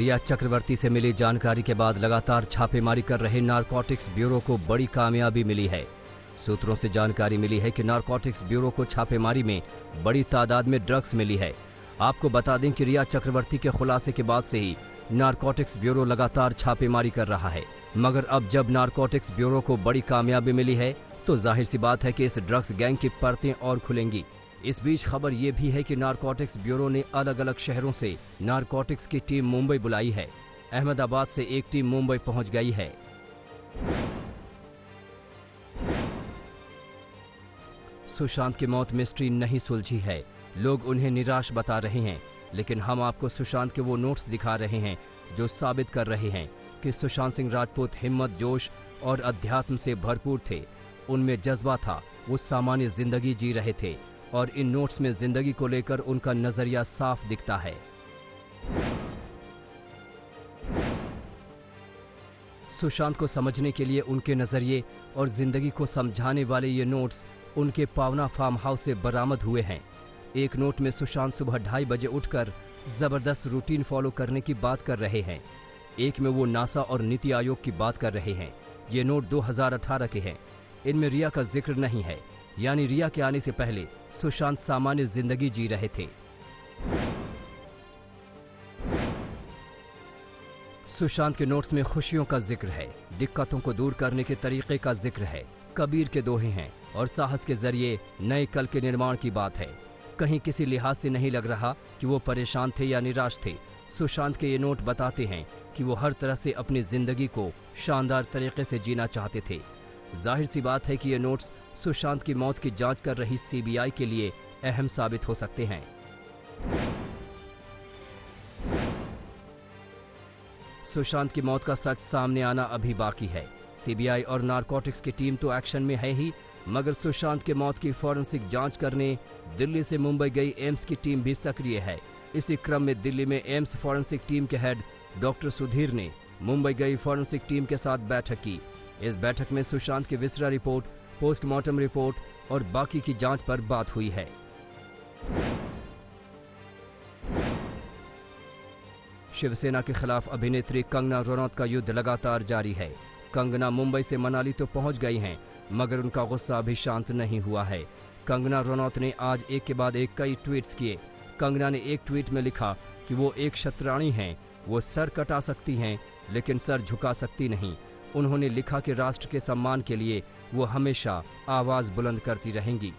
रिया चक्रवर्ती से मिली जानकारी के बाद लगातार छापेमारी कर रहे नारकोटिक्स ब्यूरो को बड़ी कामयाबी मिली है। सूत्रों से जानकारी मिली है कि नारकोटिक्स ब्यूरो को छापेमारी में बड़ी तादाद में ड्रग्स मिली है। आपको बता दें कि रिया चक्रवर्ती के खुलासे के बाद से ही नारकोटिक्स ब्यूरो लगातार छापेमारी कर रहा है, मगर अब जब नारकोटिक्स ब्यूरो को बड़ी कामयाबी मिली है तो जाहिर सी बात है कि इस ड्रग्स गैंग की परतें और खुलेंगी। इस बीच खबर यह भी है कि नारकोटिक्स ब्यूरो ने अलग अलग शहरों से नारकोटिक्स की टीम मुंबई बुलाई है। अहमदाबाद से एक टीम मुंबई पहुंच गई है। सुशांत की मौत मिस्ट्री नहीं सुलझी है। लोग उन्हें निराश बता रहे हैं, लेकिन हम आपको सुशांत के वो नोट्स दिखा रहे हैं जो साबित कर रहे हैं कि सुशांत सिंह राजपूत हिम्मत, जोश और अध्यात्म से भरपूर थे। उनमें जज्बा था, वो सामान्य जिंदगी जी रहे थे और इन नोट्स में जिंदगी को लेकर उनका नजरिया साफ दिखता है। सुशांत को समझने के लिए उनके नजरिए और जिंदगी को समझाने वाले ये नोट्स उनके पावना फार्म हाउस से बरामद हुए हैं। एक नोट में सुशांत सुबह 2:30 बजे उठकर जबरदस्त रूटीन फॉलो करने की बात कर रहे हैं। एक में वो नासा और नीति आयोग की बात कर रहे हैं। ये नोट 2018 के हैं। इनमें रिया का जिक्र नहीं है, यानी रिया के आने से पहले सुशांत सामान्य जिंदगी जी रहे थे। सुशांत के नोट्स में खुशियों का जिक्र है, दिक्कतों को दूर करने के तरीके का जिक्र है, कबीर के दोहे हैं और साहस के जरिए नए कल के निर्माण की बात है। कहीं किसी लिहाज से नहीं लग रहा कि वो परेशान थे या निराश थे। सुशांत के ये नोट बताते हैं कि वो हर तरह से अपनी जिंदगी को शानदार तरीके से जीना चाहते थे। जाहिर सी बात है कि ये नोट्स सुशांत की मौत की जांच कर रही सीबीआई के लिए अहम साबित हो सकते हैं। सुशांत की मौत का सच सामने आना अभी बाकी है। सीबीआई और नारकोटिक्स की टीम तो एक्शन में है ही, मगर सुशांत के मौत की फॉरेंसिक जांच करने दिल्ली से मुंबई गई एम्स की टीम भी सक्रिय है। इसी क्रम में दिल्ली में एम्स फॉरेंसिक टीम के हेड डॉक्टर सुधीर ने मुंबई गई फॉरेंसिक टीम के साथ बैठक की। इस बैठक में सुशांत की विसरा रिपोर्ट, पोस्टमार्टम रिपोर्ट और बाकी की जांच पर बात हुई है। शिवसेना के खिलाफ अभिनेत्री कंगना रनौत का युद्ध लगातार जारी है। कंगना मुंबई से मनाली तो पहुंच गई हैं, मगर उनका गुस्सा अभी शांत नहीं हुआ है। कंगना रनौत ने आज एक के बाद एक कई ट्वीट्स किए। कंगना ने एक ट्वीट में लिखा कि वो एक क्षत्राणी हैं, वो सर कटा सकती हैं लेकिन सर झुका सकती नहीं। उन्होंने लिखा कि राष्ट्र के सम्मान के लिए वो हमेशा आवाज बुलंद करती रहेंगी।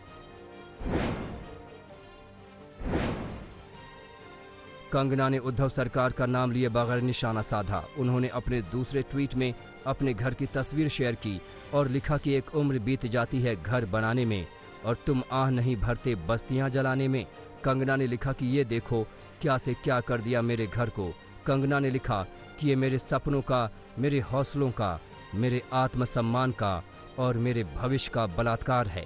कंगना ने उद्धव सरकार का नाम लिए बगैर निशाना साधा। उन्होंने अपने दूसरे ट्वीट में अपने घर की तस्वीर शेयर की और लिखा कि एक उम्र बीत जाती है घर बनाने में और तुम आह नहीं भरते बस्तियां जलाने में। कंगना ने लिखा कि ये देखो क्या से क्या कर दिया मेरे घर को। कंगना ने लिखा कि ये मेरे सपनों का, मेरे हौसलों का, मेरे आत्मसम्मान का और मेरे भविष्य का बलात्कार है।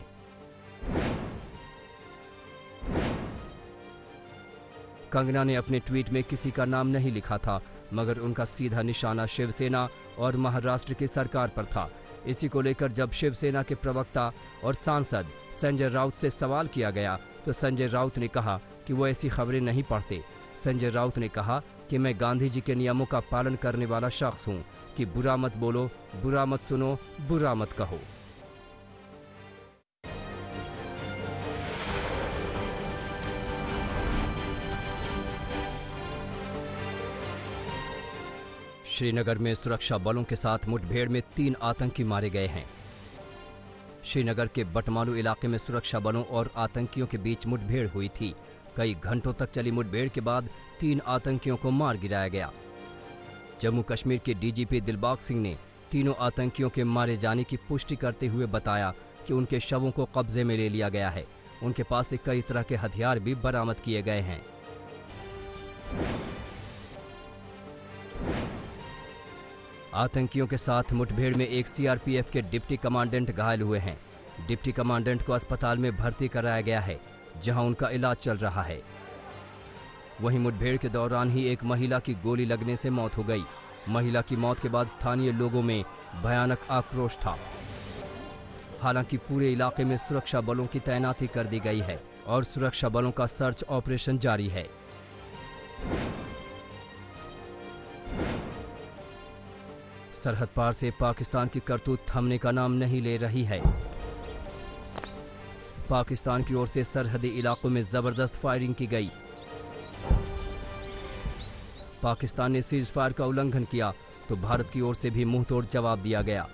कंगना ने अपने ट्वीट में किसी का नाम नहीं लिखा था, मगर उनका सीधा निशाना शिवसेना और महाराष्ट्र की सरकार पर था। इसी को लेकर जब शिवसेना के प्रवक्ता और सांसद संजय राउत से सवाल किया गया तो संजय राउत ने कहा कि वो ऐसी खबरें नहीं पढ़ते। संजय राउत ने कहा कि मैं गांधी जी के नियमों का पालन करने वाला शख्स हूं कि बुरा मत बोलो, बुरा मत सुनो, बुरा मत कहो। श्रीनगर में सुरक्षा बलों के साथ मुठभेड़ में 3 आतंकी मारे गए हैं। श्रीनगर के बटमालू इलाके में सुरक्षा बलों और आतंकियों के बीच मुठभेड़ हुई थी। कई घंटों तक चली मुठभेड़ के बाद 3 आतंकियों को मार गिराया गया। जम्मू कश्मीर के डीजीपी दिलबाग सिंह ने तीनों आतंकियों के मारे जाने की पुष्टि करते हुए बताया कि उनके शवों को कब्जे में ले लिया गया है। उनके पास से कई तरह के हथियार भी बरामद किए गए हैं। आतंकियों के साथ मुठभेड़ में एक सीआरपीएफ के डिप्टी कमांडेंट घायल हुए हैं। डिप्टी कमांडेंट को अस्पताल में भर्ती कराया गया है, जहां उनका इलाज चल रहा है। वहीं मुठभेड़ के दौरान ही एक महिला की गोली लगने से मौत हो गई। महिला की मौत के बाद स्थानीय लोगों में भयानक आक्रोश था। हालांकि पूरे इलाके में सुरक्षा बलों की तैनाती कर दी गई है और सुरक्षा बलों का सर्च ऑपरेशन जारी है। सरहद पार से पाकिस्तान की करतूत थमने का नाम नहीं ले रही है। पाकिस्तान की ओर से सरहदी इलाकों में जबरदस्त फायरिंग की गई। पाकिस्तान ने सीज फायर का उल्लंघन किया तो भारत की ओर से भी मुंहतोड़ जवाब दिया गया।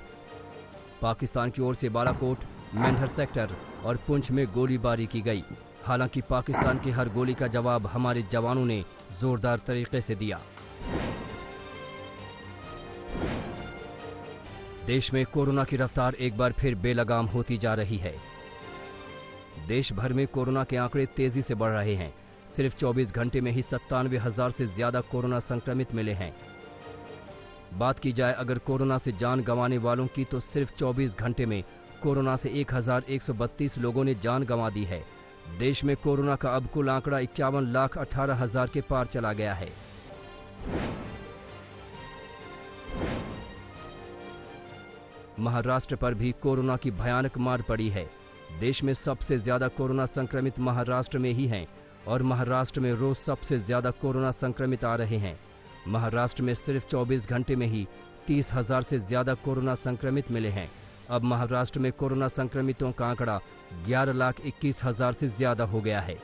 पाकिस्तान की ओर से बालाकोट, मेंढर सेक्टर और पुंछ में गोलीबारी की गई। हालांकि पाकिस्तान की हर गोली का जवाब हमारे जवानों ने जोरदार तरीके से दिया। देश में कोरोना की रफ्तार एक बार फिर बेलगाम होती जा रही है। देश भर में कोरोना के आंकड़े तेजी से बढ़ रहे हैं। सिर्फ 24 घंटे में ही 97,000 से ज्यादा कोरोना संक्रमित मिले हैं। बात की जाए अगर कोरोना से जान गंवाने वालों की तो सिर्फ 24 घंटे में कोरोना से 1,132 लोगों ने जान गंवा दी है। देश में कोरोना का अब कुल आंकड़ा 51,18,000 के पार चला गया है। महाराष्ट्र पर भी कोरोना की भयानक मार पड़ी है। देश में सबसे ज्यादा कोरोना संक्रमित महाराष्ट्र में ही हैं और महाराष्ट्र में रोज सबसे ज्यादा कोरोना संक्रमित आ रहे हैं। महाराष्ट्र में सिर्फ 24 घंटे में ही 30,000 से ज्यादा कोरोना संक्रमित मिले हैं। अब महाराष्ट्र में कोरोना संक्रमितों का आंकड़ा 11,21,000 से ज्यादा हो गया है।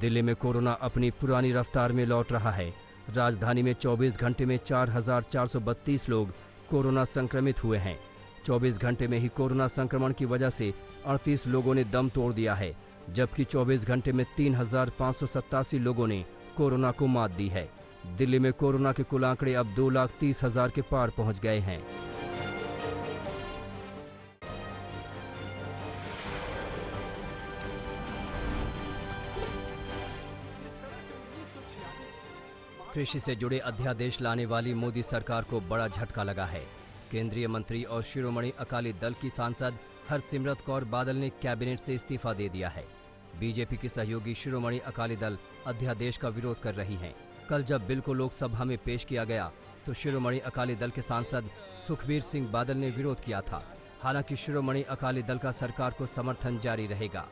दिल्ली में कोरोना अपनी पुरानी रफ्तार में लौट रहा है। राजधानी में 24 घंटे में 4,432 लोग कोरोना संक्रमित हुए हैं। 24 घंटे में ही कोरोना संक्रमण की वजह से 38 लोगों ने दम तोड़ दिया है, जबकि 24 घंटे में 3,587 लोगों ने कोरोना को मात दी है। दिल्ली में कोरोना के कुल आंकड़े अब 2,30,000 के पार पहुंच गए हैं। कृषि से जुड़े अध्यादेश लाने वाली मोदी सरकार को बड़ा झटका लगा है। केंद्रीय मंत्री और शिरोमणि अकाली दल की सांसद हरसिमरत कौर बादल ने कैबिनेट से इस्तीफा दे दिया है। बीजेपी की सहयोगी शिरोमणि अकाली दल अध्यादेश का विरोध कर रही हैं। कल जब बिल को लोकसभा में पेश किया गया तो शिरोमणि अकाली दल के सांसद सुखबीर सिंह बादल ने विरोध किया था। हालांकि शिरोमणि अकाली दल का सरकार को समर्थन जारी रहेगा।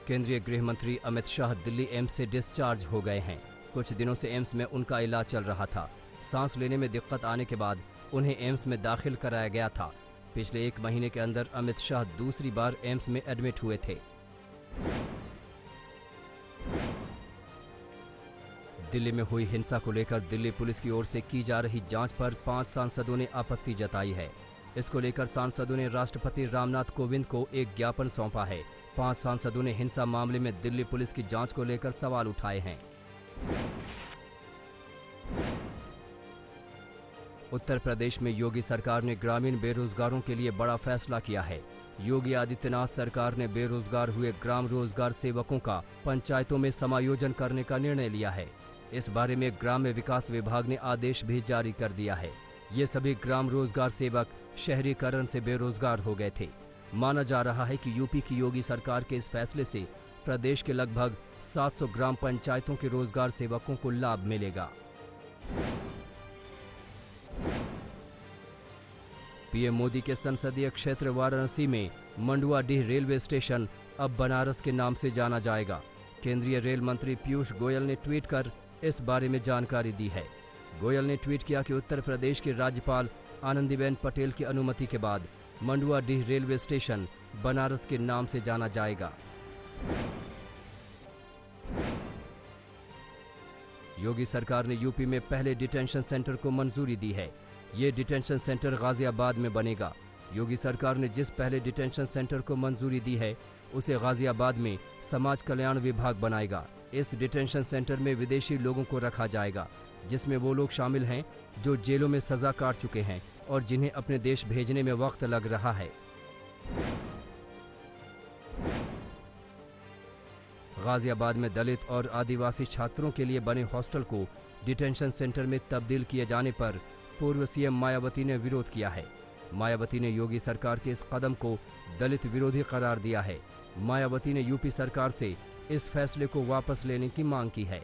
केंद्रीय गृह मंत्री अमित शाह दिल्ली एम्स से डिस्चार्ज हो गए हैं। कुछ दिनों से एम्स में उनका इलाज चल रहा था। सांस लेने में दिक्कत आने के बाद उन्हें एम्स में दाखिल कराया गया था। पिछले 1 महीने के अंदर अमित शाह दूसरी बार एम्स में एडमिट हुए थे। दिल्ली में हुई हिंसा को लेकर दिल्ली पुलिस की ओर से की जा रही जांच पर 5 सांसदों ने आपत्ति जताई है। इसको लेकर सांसदों ने राष्ट्रपति रामनाथ कोविंद को एक ज्ञापन सौंपा है। 5 सांसदों ने हिंसा मामले में दिल्ली पुलिस की जांच को लेकर सवाल उठाए हैं। उत्तर प्रदेश में योगी सरकार ने ग्रामीण बेरोजगारों के लिए बड़ा फैसला किया है। योगी आदित्यनाथ सरकार ने बेरोजगार हुए ग्राम रोजगार सेवकों का पंचायतों में समायोजन करने का निर्णय लिया है। इस बारे में ग्राम्य विकास विभाग ने आदेश भी जारी कर दिया है। ये सभी ग्राम रोजगार सेवक शहरीकरण से बेरोजगार हो गए थे। माना जा रहा है कि यूपी की योगी सरकार के इस फैसले से प्रदेश के लगभग 700 ग्राम पंचायतों के रोजगार सेवकों को लाभ मिलेगा। पीएम मोदी के संसदीय क्षेत्र वाराणसी में मंडुआडीह रेलवे स्टेशन अब बनारस के नाम से जाना जाएगा। केंद्रीय रेल मंत्री पीयूष गोयल ने ट्वीट कर इस बारे में जानकारी दी है। गोयल ने ट्वीट किया कि उत्तर प्रदेश के राज्यपाल आनंदीबेन पटेल की अनुमति के बाद मंडुआडीह रेलवे स्टेशन बनारस के नाम से जाना जाएगा। योगी सरकार ने यूपी में पहले डिटेंशन सेंटर को मंजूरी दी है। ये डिटेंशन सेंटर गाजियाबाद में बनेगा। योगी सरकार ने जिस पहले डिटेंशन सेंटर को मंजूरी दी है उसे गाजियाबाद में समाज कल्याण विभाग बनाएगा। इस डिटेंशन सेंटर में विदेशी लोगों को रखा जाएगा, जिसमें वो लोग शामिल हैं जो जेलों में सजा काट चुके हैं और जिन्हें अपने देश भेजने में वक्त लग रहा है। गाजियाबाद में दलित और आदिवासी छात्रों के लिए बने हॉस्टल को डिटेंशन सेंटर में तब्दील किए जाने पर पूर्व सीएम मायावती ने विरोध किया है। मायावती ने योगी सरकार के इस कदम को दलित विरोधी करार दिया है। मायावती ने यूपी सरकार से इस फैसले को वापस लेने की मांग की है।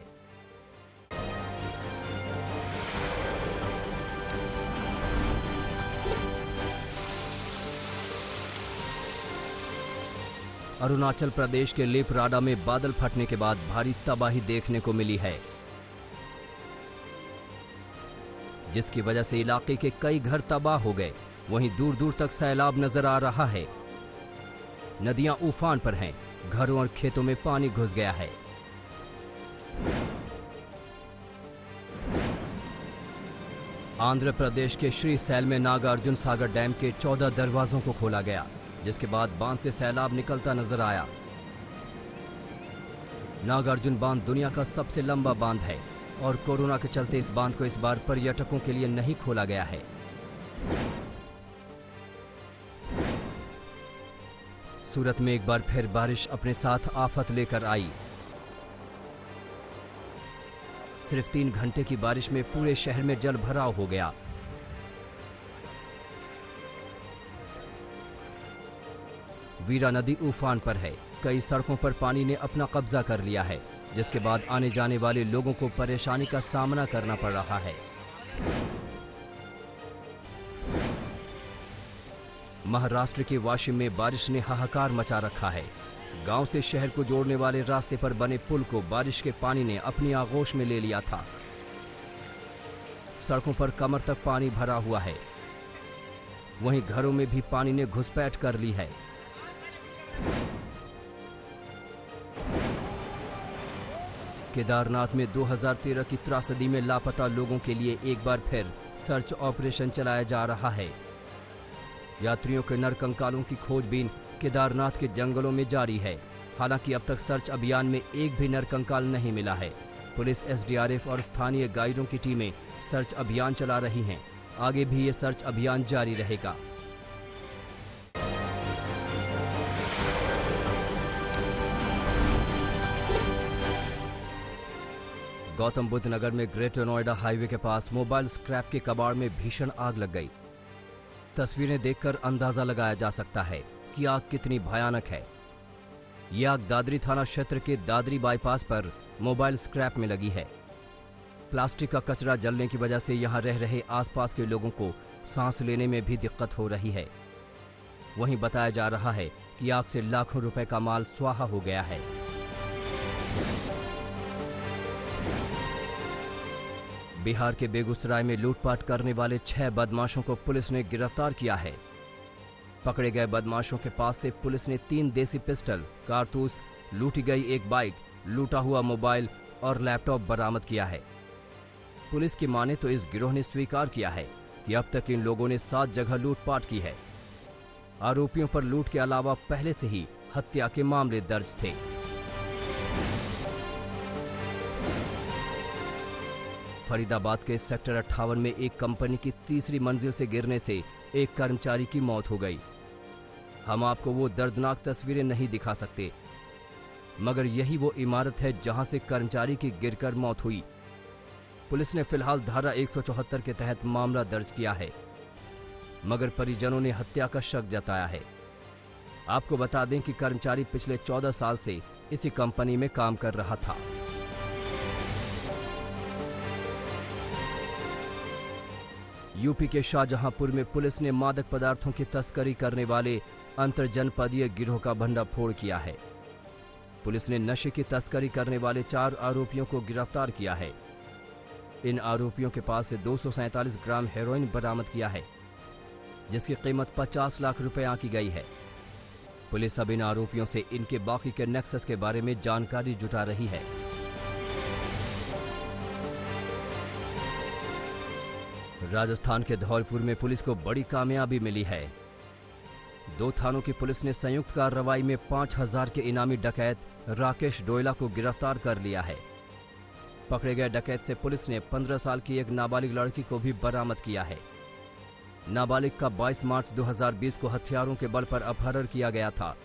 अरुणाचल प्रदेश के लेपराडा में बादल फटने के बाद भारी तबाही देखने को मिली है, जिसकी वजह से इलाके के कई घर तबाह हो गए। वहीं दूर दूर तक सैलाब नजर आ रहा है। नदियां उफान पर हैं, घरों और खेतों में पानी घुस गया है। आंध्र प्रदेश के श्रीशैल में नागार्जुन सागर डैम के 14 दरवाजों को खोला गया, जिसके बाद बांध से सैलाब निकलता नजर आया। नागार्जुन बांध दुनिया का सबसे लंबा बांध है और कोरोना के चलते इस बांध को इस बार पर्यटकों के लिए नहीं खोला गया है। सूरत में एक बार फिर बारिश अपने साथ आफत लेकर आई। सिर्फ 3 घंटे की बारिश में पूरे शहर में जल भराव हो गया। वीरा नदी उफान पर है, कई सड़कों पर पानी ने अपना कब्जा कर लिया है, जिसके बाद आने जाने वाले लोगों को परेशानी का सामना करना पड़ रहा है। महाराष्ट्र के वाशिम में बारिश ने हाहाकार मचा रखा है। गांव से शहर को जोड़ने वाले रास्ते पर बने पुल को बारिश के पानी ने अपनी आगोश में ले लिया था। सड़कों पर कमर तक पानी भरा हुआ है। वहीं घरों में भी पानी ने घुसपैठ कर ली है। केदारनाथ में 2013 की त्रासदी में लापता लोगों के लिए एक बार फिर सर्च ऑपरेशन चलाया जा रहा है। यात्रियों के नरकंकालों की खोजबीन केदारनाथ के जंगलों में जारी है। हालांकि अब तक सर्च अभियान में एक भी नरकंकाल नहीं मिला है। पुलिस, एसडीआरएफ और स्थानीय गाइडों की टीमें सर्च अभियान चला रही हैं। आगे भी ये सर्च अभियान जारी रहेगा। गौतम बुद्ध नगर में ग्रेटर नोएडा हाईवे के पास मोबाइल स्क्रैप के कबाड़ में भीषण आग लग गई। तस्वीरें देखकर अंदाजा लगाया जा सकता है कि आग कितनी भयानक है। यह आग दादरी थाना क्षेत्र के दादरी बाईपास पर मोबाइल स्क्रैप में लगी है। प्लास्टिक का कचरा जलने की वजह से यहां रह रहे आसपास के लोगों को सांस लेने में भी दिक्कत हो रही है। वहीं बताया जा रहा है कि आग से लाखों रुपए का माल स्वाहा हो गया है। बिहार के बेगूसराय में लूटपाट करने वाले 6 बदमाशों को पुलिस ने गिरफ्तार किया है। पकड़े गए बदमाशों के पास से पुलिस ने 3 देसी पिस्टल, कारतूस, लूटी गई एक बाइक, लूटा हुआ मोबाइल और लैपटॉप बरामद किया है। पुलिस की माने तो इस गिरोह ने स्वीकार किया है कि अब तक इन लोगों ने 7 जगह लूटपाट की है। आरोपियों पर लूट के अलावा पहले से ही हत्या के मामले दर्ज थे। फरीदाबाद के सेक्टर 58 में एक कंपनी की तीसरी मंजिल से गिरने से एक कर्मचारी की मौत हो गई। हम आपको वो दर्दनाक तस्वीरें नहीं दिखा सकते, मगर यही वो इमारत है जहां से कर्मचारी की गिरकर मौत हुई। पुलिस ने फिलहाल धारा 174 के तहत मामला दर्ज किया है, मगर परिजनों ने हत्या का शक जताया है। आपको बता दें कि कर्मचारी पिछले 14 साल से इसी कंपनी में काम कर रहा था। यूपी के शाहजहांपुर में पुलिस ने मादक पदार्थों की तस्करी करने वाले अंतरजनपदीय गिरोह का भंडाफोड़ किया है। पुलिस ने नशे की तस्करी करने वाले 4 आरोपियों को गिरफ्तार किया है। इन आरोपियों के पास से 247 ग्राम हेरोइन बरामद किया है, जिसकी कीमत 50 लाख रुपए आंकी गई है। पुलिस अब इन आरोपियों से इनके बाकी के नेक्सस के बारे में जानकारी जुटा रही है। राजस्थान के धौलपुर में पुलिस को बड़ी कामयाबी मिली है। 2 थानों की पुलिस ने संयुक्त कार्रवाई में 5000 के इनामी डकैत राकेश डोयला को गिरफ्तार कर लिया है। पकड़े गए डकैत से पुलिस ने 15 साल की एक नाबालिग लड़की को भी बरामद किया है। नाबालिग का 22 मार्च 2020 को हथियारों के बल पर अपहरण किया गया था।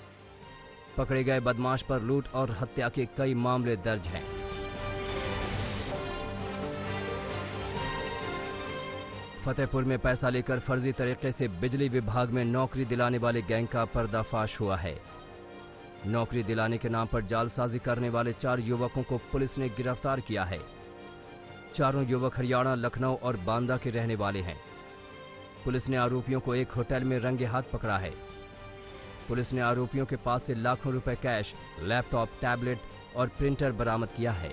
पकड़े गए बदमाश पर लूट और हत्या के कई मामले दर्ज हैं। फतेहपुर में पैसा लेकर फर्जी तरीके से बिजली विभाग में नौकरी दिलाने वाले गैंग का पर्दाफाश हुआ है। नौकरी दिलाने के नाम पर जालसाजी करने वाले 4 युवकों को पुलिस ने गिरफ्तार किया है। चारों युवक हरियाणा, लखनऊ और बांदा के रहने वाले हैं। पुलिस ने आरोपियों को एक होटल में रंगे हाथ पकड़ा है। पुलिस ने आरोपियों के पास से लाखों रुपए कैश, लैपटॉप, टैबलेट और प्रिंटर बरामद किया है।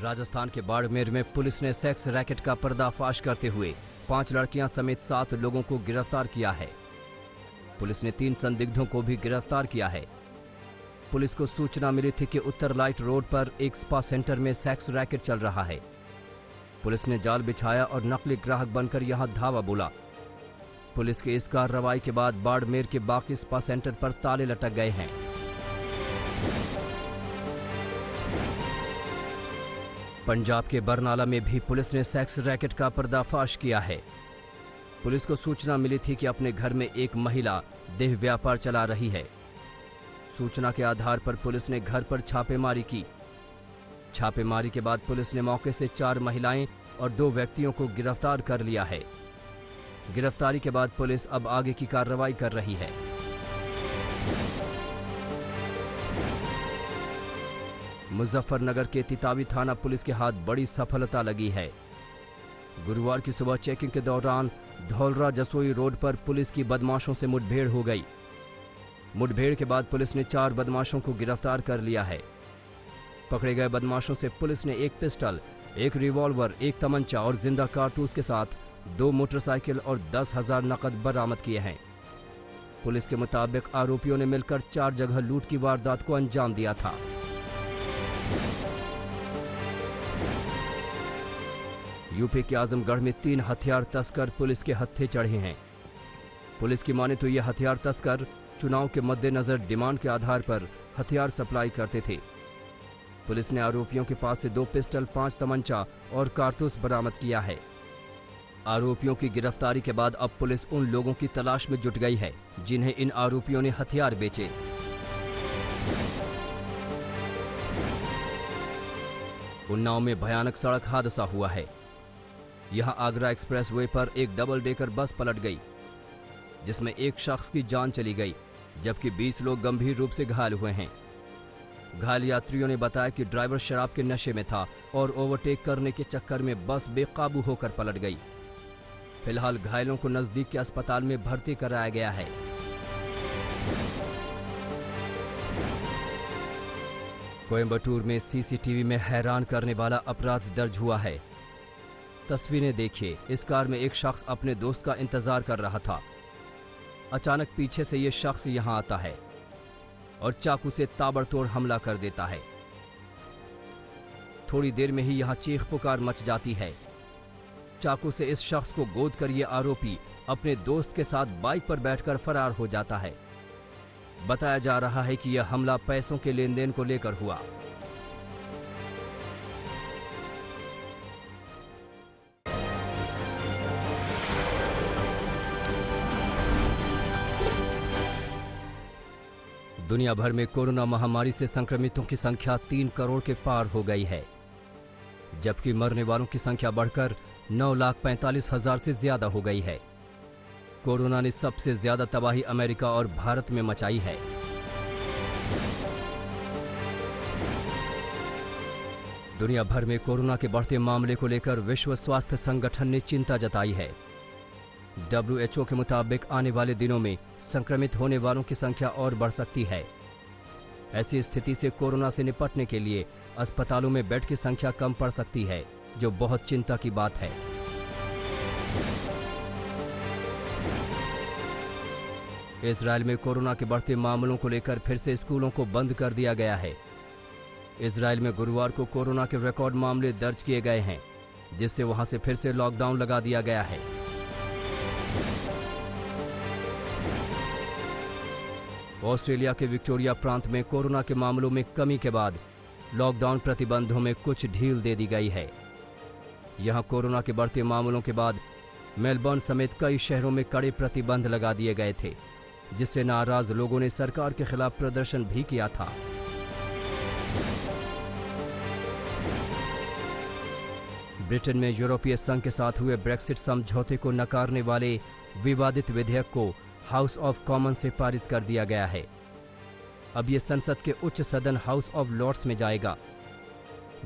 राजस्थान के बाड़मेर में पुलिस ने सेक्स रैकेट का पर्दाफाश करते हुए 5 लड़कियां समेत 7 लोगों को गिरफ्तार किया है। पुलिस ने 3 संदिग्धों को भी गिरफ्तार किया है। पुलिस को सूचना मिली थी कि उत्तर लाइट रोड पर एक स्पा सेंटर में सेक्स रैकेट चल रहा है। पुलिस ने जाल बिछाया और नकली ग्राहक बनकर यहां धावा बोला। पुलिस की इस कार्रवाई के बाद बाड़मेर के बाकी स्पा सेंटर पर ताले लटक गए हैं। पंजाब के बरनाला में भी पुलिस ने सेक्स रैकेट का पर्दाफाश किया है। पुलिस को सूचना मिली थी कि अपने घर में एक महिला देह व्यापार चला रही है। सूचना के आधार पर पुलिस ने घर पर छापेमारी की। छापेमारी के बाद पुलिस ने मौके से 4 महिलाएं और 2 व्यक्तियों को गिरफ्तार कर लिया है। गिरफ्तारी के बाद पुलिस अब आगे की कार्रवाई कर रही है। मुजफ्फरनगर के तितावी थाना पुलिस के हाथ बड़ी सफलता लगी है। गुरुवार की सुबह चेकिंग के दौरान धौलरा जसोई रोड पर पुलिस की बदमाशों से मुठभेड़ हो गई। मुठभेड़ के बाद पुलिस ने 4 बदमाशों को गिरफ्तार कर लिया है। पकड़े गए बदमाशों से पुलिस ने 1 पिस्टल, 1 रिवॉल्वर, 1 तमंचा और जिंदा कारतूस के साथ 2 मोटरसाइकिल और 10,000 नकद बरामद किए हैं। पुलिस के मुताबिक आरोपियों ने मिलकर 4 जगह लूट की वारदात को अंजाम दिया था। यूपी के आजमगढ़ में 3 हथियार तस्कर पुलिस के हत्थे चढ़े हैं। पुलिस की माने तो ये हथियार तस्कर चुनाव के मद्देनजर डिमांड के आधार पर हथियार सप्लाई करते थे। पुलिस ने आरोपियों के पास से 2 पिस्टल, 5 तमंचा और कारतूस बरामद किया है। आरोपियों की गिरफ्तारी के बाद अब पुलिस उन लोगों की तलाश में जुट गई है जिन्हें इन आरोपियों ने हथियार बेचे। उन्नाव में भयानक सड़क हादसा हुआ है। यहां आगरा एक्सप्रेसवे पर एक डबल डेकर बस पलट गई, जिसमें एक शख्स की जान चली गई, जबकि 20 लोग गंभीर रूप से घायल हुए हैं। घायल यात्रियों ने बताया कि ड्राइवर शराब के नशे में था और ओवरटेक करने के चक्कर में बस बेकाबू होकर पलट गई। फिलहाल घायलों को नजदीक के अस्पताल में भर्ती कराया गया है। कोयंबटूर में सीसीटीवी में हैरान करने वाला अपराध दर्ज हुआ है। तस्वीरें देखिए। इस कार में एक शख्स अपने दोस्त का इंतजार कर रहा था। अचानक पीछे से ये शख्स यहां आता है और चाकू से ताबड़तोड़ हमला कर देता है। थोड़ी देर में ही यहां चीख पुकार मच जाती है। चाकू से इस शख्स को गोद कर ये आरोपी अपने दोस्त के साथ बाइक पर बैठकर फरार हो जाता है। बताया जा रहा है कि यह हमला पैसों के लेन देन को लेकर हुआ। दुनिया भर में कोरोना महामारी से संक्रमितों की संख्या 3 करोड़ के पार हो गई है, जबकि मरने वालों की संख्या बढ़कर 9,45,000 से ज्यादा हो गई है। कोरोना ने सबसे ज्यादा तबाही अमेरिका और भारत में मचाई है। दुनिया भर में कोरोना के बढ़ते मामले को लेकर विश्व स्वास्थ्य संगठन ने चिंता जताई है। WHO के मुताबिक आने वाले दिनों में संक्रमित होने वालों की संख्या और बढ़ सकती है। ऐसी स्थिति से कोरोना से निपटने के लिए अस्पतालों में बेड की संख्या कम पड़ सकती है, जो बहुत चिंता की बात है। इजरायल में कोरोना के बढ़ते मामलों को लेकर फिर से स्कूलों को बंद कर दिया गया है। इजरायल में गुरुवार को कोरोना के रिकॉर्ड मामले दर्ज किए गए हैं, जिससे वहां से फिर से लॉकडाउन लगा दिया गया है। ऑस्ट्रेलिया के विक्टोरिया प्रांत में कोरोना के मामलों में कमी के बाद लॉकडाउन प्रतिबंधों में कुछ ढील दे दी गई है। यहां कोरोना के बढ़ते मामलों के बाद मेलबर्न समेत कई शहरों में कड़े प्रतिबंध लगा दिए गए थे, जिससे नाराज लोगों ने सरकार के खिलाफ प्रदर्शन भी किया था। ब्रिटेन में यूरोपीय संघ के साथ हुए ब्रेक्सिट समझौते को नकारने वाले विवादित विधेयक को हाउस ऑफ कॉमन्स से पारित कर दिया गया है। अब ये संसद के उच्च सदन हाउस ऑफ लॉर्ड्स में जाएगा,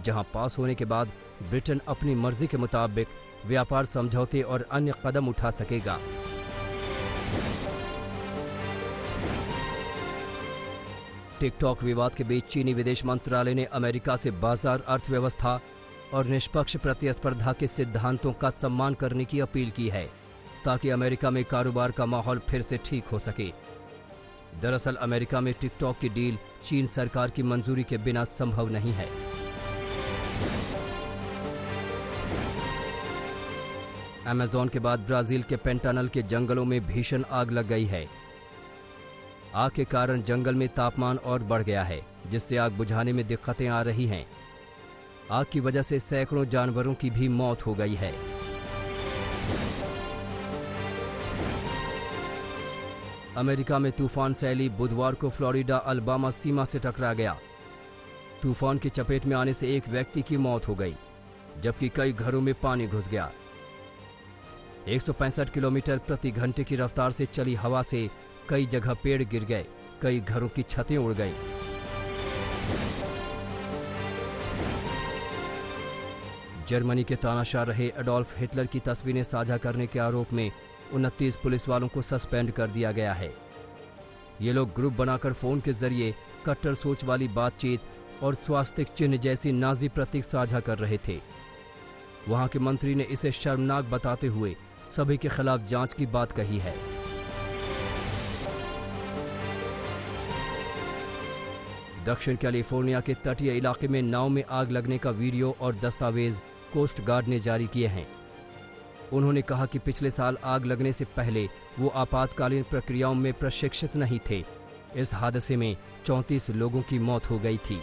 जहां पास होने के बाद ब्रिटेन अपनी मर्जी के मुताबिक व्यापार समझौते और अन्य कदम उठा सकेगा। टिकटॉक विवाद के बीच चीनी विदेश मंत्रालय ने अमेरिका से बाजार, अर्थव्यवस्था और निष्पक्ष प्रतिस्पर्धा के सिद्धांतों का सम्मान करने की अपील की है, ताकि अमेरिका में कारोबार का माहौल फिर से ठीक हो सके। दरअसल अमेरिका में टिकटॉक की डील चीन सरकार की मंजूरी के बिना संभव नहीं है। अमेज़न के बाद ब्राजील के पेंटानल के जंगलों में भीषण आग लग गई है। आग के कारण जंगल में तापमान और बढ़ गया है, जिससे आग बुझाने में दिक्कतें आ रही हैं। आग की वजह से सैकड़ों जानवरों की भी मौत हो गई है। अमेरिका में तूफान सैली बुधवार को फ्लोरिडा अलाबामा सीमा से टकरा गया। तूफान की चपेट में आने से एक व्यक्ति की मौत हो गई, जबकि कई घरों में पानी घुस गया। 165 किलोमीटर प्रति घंटे की रफ्तार से चली हवा से कई जगह पेड़ गिर गए, कई घरों की छतें उड़ गईं। जर्मनी के तानाशाह रहे एडोल्फ हिटलर की तस्वीरें साझा करने के आरोप में 29 पुलिस वालों को सस्पेंड कर दिया गया है। ये लोग ग्रुप बनाकर फोन के जरिए कट्टर सोच वाली बातचीत और स्वास्तिक चिन्ह जैसी नाजी प्रतीक साझा कर रहे थे। वहां के मंत्री ने इसे शर्मनाक बताते हुए सभी के खिलाफ जांच की बात कही है। दक्षिण कैलिफोर्निया के तटीय इलाके में नाव में आग लगने का वीडियो और दस्तावेज कोस्ट गार्ड ने जारी किए हैं। उन्होंने कहा कि पिछले साल आग लगने से पहले वो आपातकालीन प्रक्रियाओं में प्रशिक्षित नहीं थे। इस हादसे में 34 लोगों की मौत हो गई थी।